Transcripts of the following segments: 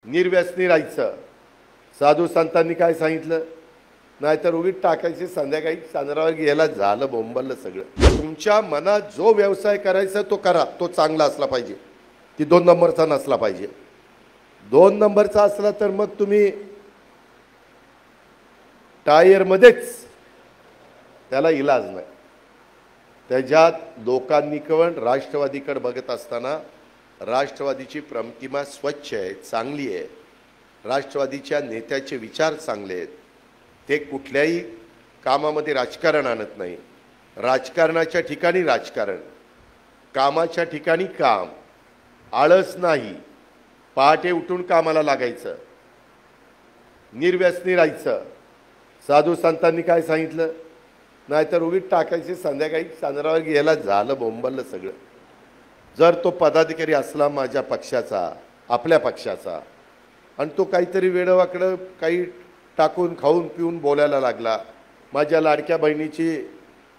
निर्व्यसनी राहायचं। साधू संतांनी काय सांगितलं? नाहीतर उगीच टाकायचे संध्याकाळी चंद्रावर गेला झालं बोंबललं सगळं। तुमच्या मनात जो व्यवसाय करायचा तो करा, तो चांगला असला पाहिजे, ती 2 नंबरचा नसला पाहिजे। 2 नंबरचा असला तर मग तुम्ही टायरमध्येच, त्याला इलाज नाही। त्याच्यात लोकांनी केवळ राष्ट्रवादीकडे बघत असताना राष्ट्रवादीची प्रतिमा स्वच्छ आहे, चांगली आहे, राष्ट्रवादीच्या नेत्याचे विचार चांगले आहेत, ते कुठल्याही कामामध्ये राजकारण आणत नाही। राजकारणाच्या ठिकाणी राजकारण, कामाच्या ठिकाणी काम, आळस नाही, पहाटे उठून कामाला लागायचं, निर्व्यसनी राहायचं। साधू संतांनी काय सांगितलं? नाहीतर उगीच टाकायचे संध्याकाळी चंद्रावर गेला झालं बोंबललं सगळं। जर तो पदाधिकारी असला माझ्या पक्षाचा, आपल्या पक्षाचा, आणि तो काहीतरी वेडवाकडं काही टाकून खाऊन पिऊन बोलायला लागला, माझ्या लाडक्या बहिणीची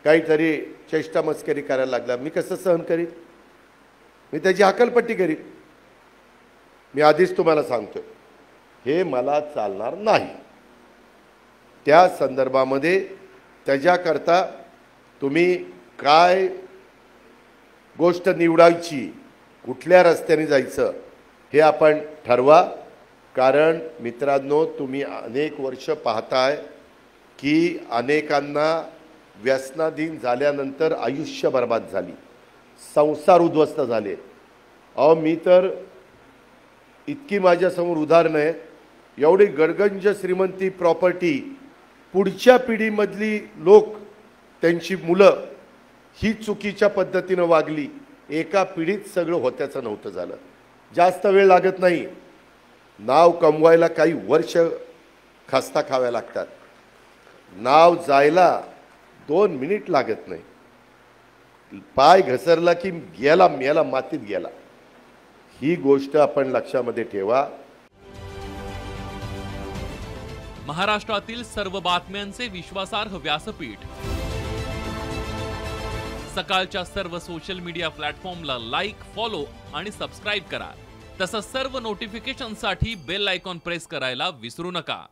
काहीतरी चेष्टा मस्करी करायला लागला, मी कसं सहन करीन? मी त्याची हकालपट्टी करीन। मी आधीच तुम्हाला सांगतोय, हे मला चालणार नाही। त्या संदर्भामध्ये त्याच्याकरता तुम्ही काय गोष्ट निवडायची, कुठल्या रस्त्याने जायचं हे आपण ठरवा। कारण मित्रांनो, तुम्ही अनेक वर्ष पाहताय की अनेकांना व्यसनाधीन झाल्यानंतर आयुष्य बर्बाद झाली, संसार उद्ध्वस्त झाले। अहो, मी तर इतकी माझ्यासमोर उदाहरणं आहेत, एवढी गडगंज श्रीमंती प्रॉपर्टी, पुढच्या पिढीमधली लोक, त्यांची मुलं ही चुकीच्या पद्धतीनं वागली, एका पिढीत सगळं होत्याचं नव्हतं झालं। जास्त वेळ लागत नाही, नाव कमवायला काही वर्ष खस्ता खाव्या लागतात, नाव जायला 2 मिनिट लागत नाही, पाय घसरला की गेला, मेला, मातीत गेला। ही गोष्ट आपण लक्षामध्ये ठेवा। महाराष्ट्रातील सर्व बातम्यांचे विश्वासार्ह व्यासपीठ, सकाळच्या सर्व सोशल मीडिया प्लॅटफॉर्मला लाईक, फॉलो आणि सबस्क्राईब करा। तसंच सर्व नोटिफिकेशनसाठी बेल आयकॉन प्रेस करायला विसरू नका।